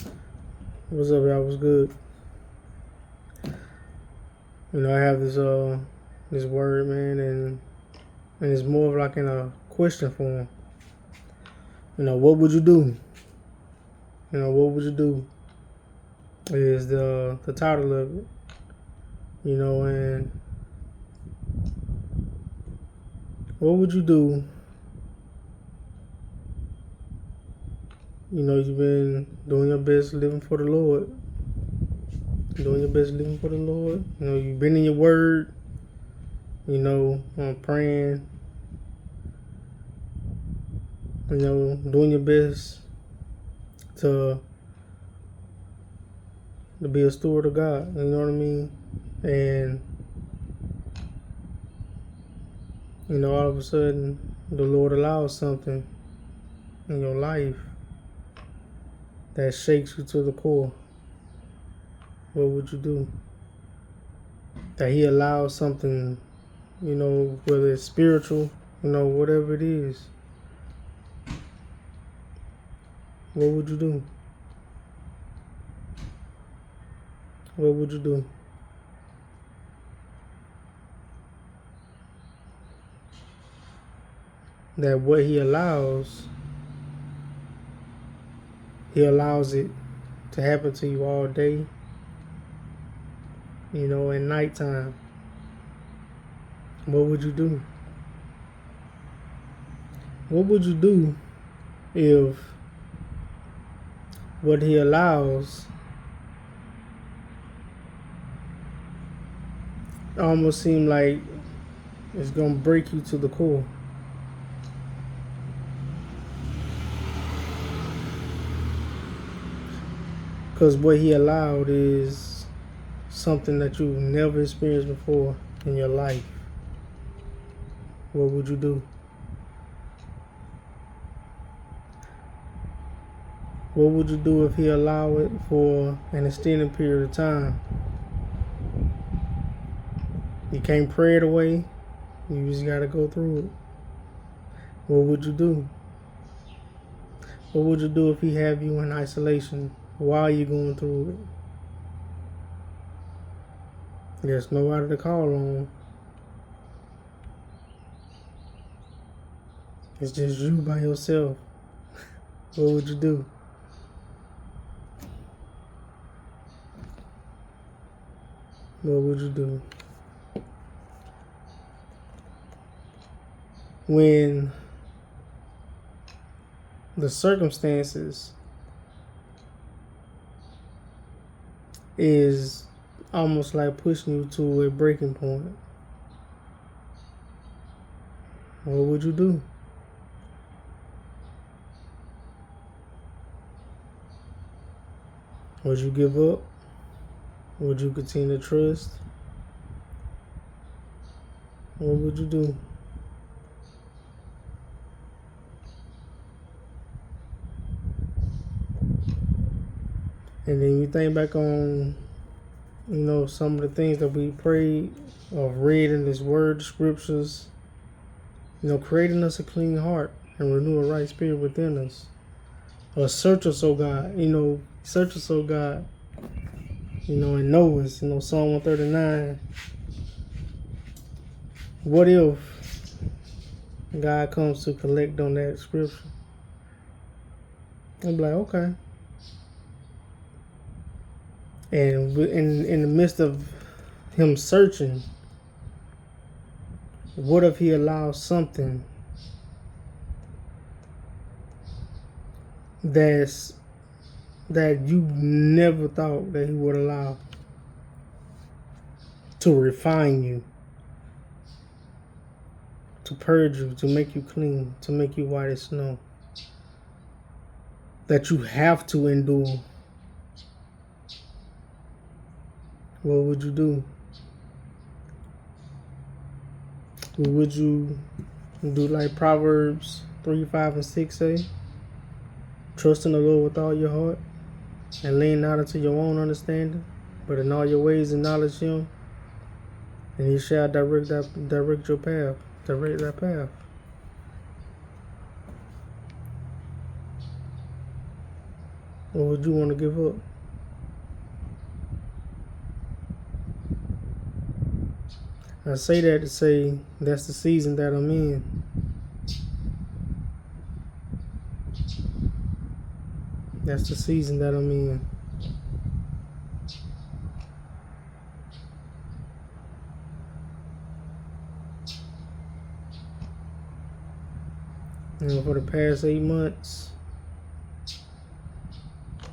What's up, y'all? What's good? I have this word, man, and it's more of like in a question form. What would you do? What would you do? Is the title of it. And what would you do? You've been doing your best living for the Lord. Doing your best living for the Lord. You've been in your word. Praying. Doing your best to be a steward of God. You know what I mean? And all of a sudden, the Lord allows something in your life that shakes you to the core. What would you do? That He allows something, whether it's spiritual, whatever it is. What would you do? What would you do? That what He allows it to happen to you all day, at nighttime. What would you do? What would you do if what He allows almost seem like it's gonna break you to the core? Because what He allowed is something that you've never experienced before in your life. What would you do? What would you do if He allowed it for an extended period of time? You can't pray it away. You just got to go through it. What would you do? What would you do if He have you in isolation while you're going through it? There's nobody to call on. It's just you by yourself. What would you do? What would you do? When the circumstances is almost like pushing you to a breaking point, what would you do? Would you give up? Would you continue to trust? What would you do? And then you think back on, some of the things that we prayed or read in this word, scriptures, creating us a clean heart and renew a right spirit within us. Or search us, O God, search us, O God, and know us, Psalm 139. What if God comes to collect on that scripture? I'm like, okay. And in the midst of Him searching, what if He allows something that you never thought that He would allow to refine you, to purge you, to make you clean, to make you white as snow, that you have to endure? What would you do? Would you do like Proverbs 3, 5, and 6 say? Trust in the Lord with all your heart and lean not unto your own understanding, but in all your ways acknowledge Him, and He shall direct your path. Direct that path. Or would you want to give up? I say that to say that's the season that I'm in. That's the season that I'm in. For the past 8 months,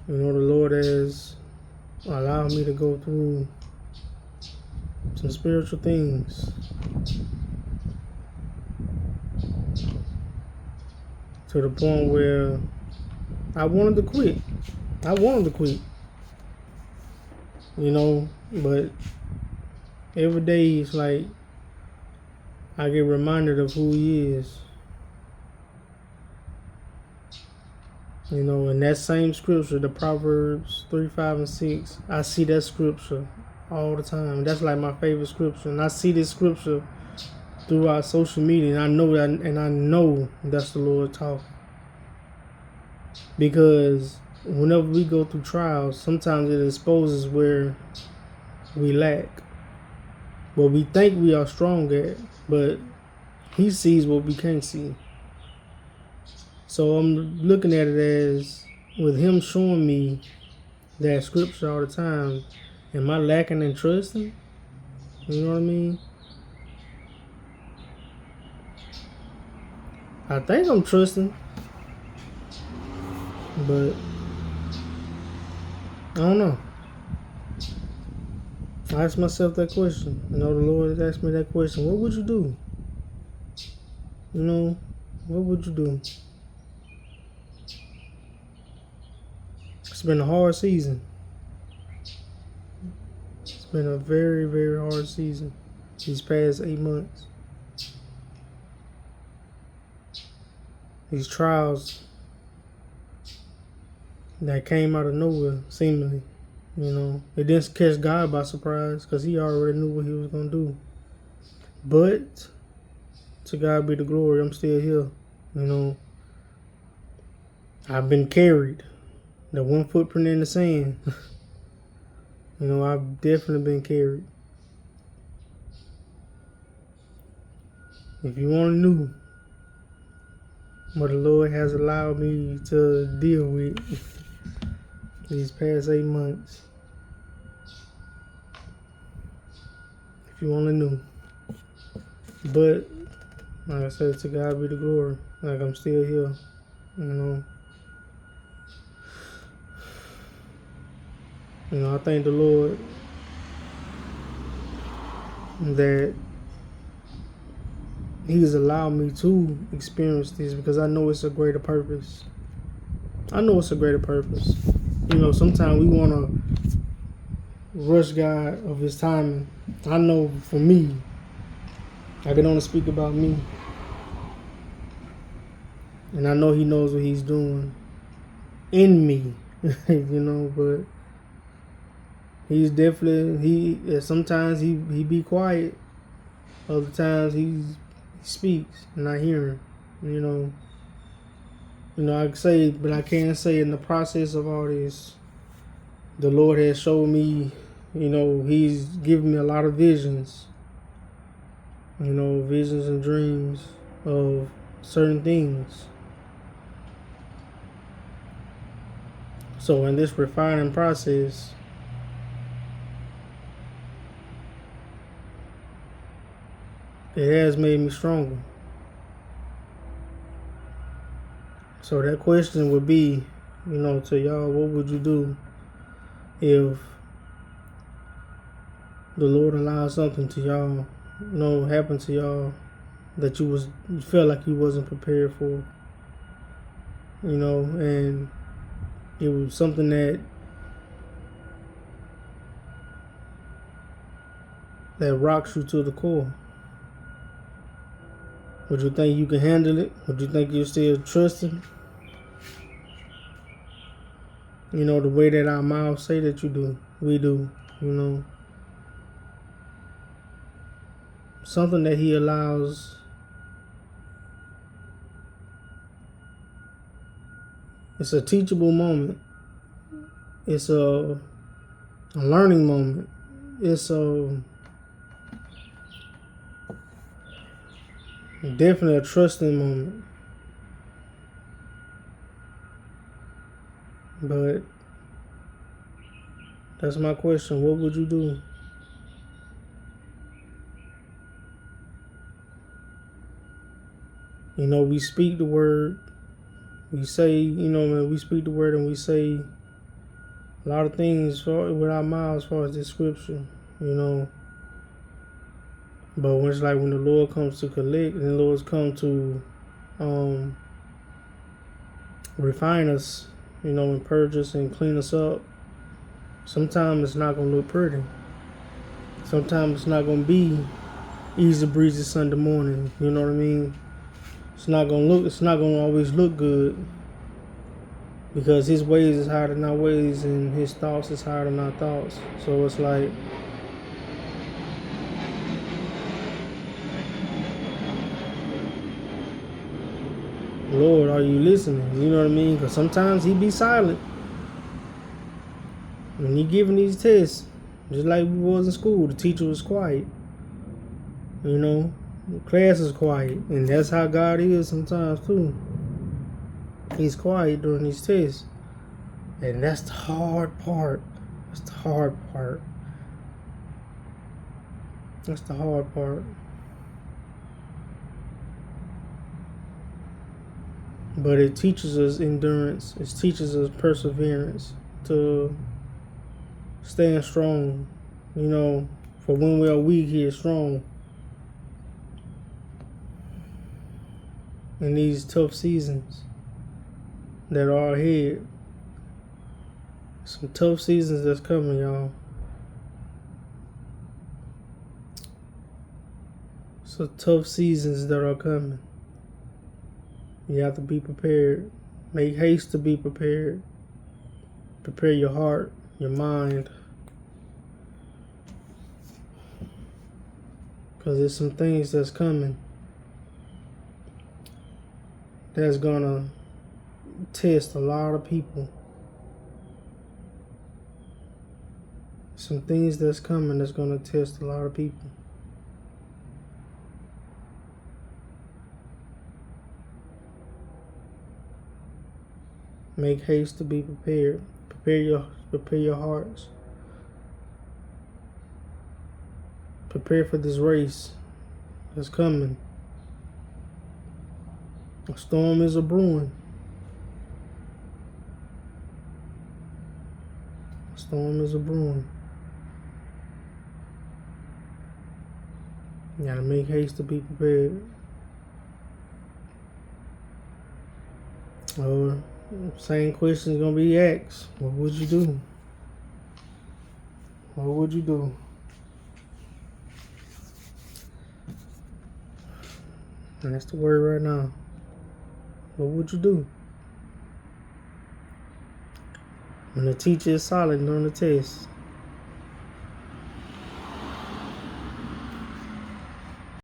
the Lord has allowed me to go through some spiritual things to the point where I wanted to quit. But every day it's like I get reminded of who He is. In that same scripture, the Proverbs 3, 5, and 6, I see that scripture all the time. That's like my favorite scripture. And I see this scripture throughout social media, and I know that's the Lord talking. Because whenever we go through trials, sometimes it exposes where we lack. What we think we are strong at, but He sees what we can't see. So I'm looking at it as, with Him showing me that scripture all the time, am I lacking in trusting? You know what I mean? I think I'm trusting, but I don't know. I ask myself that question. The Lord has asked me that question. What would you do? What would you do? It's been a hard season. It's been a very, very hard season these past 8 months. These trials that came out of nowhere, seemingly. It didn't catch God by surprise because He already knew what He was going to do. But to God be the glory, I'm still here. I've been carried. The one footprint in the sand. I've definitely been carried. If you only knew what the Lord has allowed me to deal with these past 8 months. If you only knew. But, like I said, to God be the glory. Like, I'm still here. I thank the Lord that He has allowed me to experience this, because I know it's a greater purpose. Sometimes we want to rush God of His timing. I know for me, I can only speak about me. And I know He knows what He's doing in me, but He's definitely, sometimes he be quiet. Other times he speaks and I hear him, I say, but I can't say in the process of all this, the Lord has showed me, He's given me a lot of visions, visions and dreams of certain things. So in this refining process, it has made me stronger. So that question would be, to y'all, what would you do if the Lord allowed something to y'all, happen to y'all that you felt like you wasn't prepared for, and it was something that rocks you to the core. Would you think you can handle it? Would you think you're still trusting? The way that our mouths say that we do, Something that He allows. It's a teachable moment. It's a learning moment. It's definitely a trusting moment. But that's my question. What would you do? You know, we speak the word. We say, you know, man, we speak the word and we say a lot of things with our mouths as far as this scripture, you know. But when it's like when the Lord comes to collect and the Lord's come to refine us, you know, and purge us and clean us up, sometimes it's not going to look pretty. Sometimes it's not going to be easy breezy Sunday morning, you know what I mean? It's not going to always look good, because his ways is higher than our ways and his thoughts is higher than our thoughts. So it's like, Lord, are you listening? You know what I mean? Because sometimes he be silent when he giving these tests. Just like we was in school, the teacher was quiet. You know, the class is quiet, and that's how God is sometimes too. He's quiet during these tests, and that's the hard part. That's the hard part. That's the hard part. But it teaches us endurance. It teaches us perseverance to stand strong. You know, for when we are weak, he is strong. In these tough seasons that are ahead. Some tough seasons that's coming, y'all. Some tough seasons that are coming. You have to be prepared. Make haste to be prepared. Prepare your heart, your mind. Because there's some things that's coming that's gonna test a lot of people. Some things that's coming that's gonna test a lot of people. Make haste to be prepared. Prepare your hearts. Prepare for this race that's coming. A storm is a brewing. A storm is a brewing. You gotta make haste to be prepared. Or same question is gonna be asked. What would you do? What would you do? And that's the word right now. What would you do? When the teacher is silent during the test,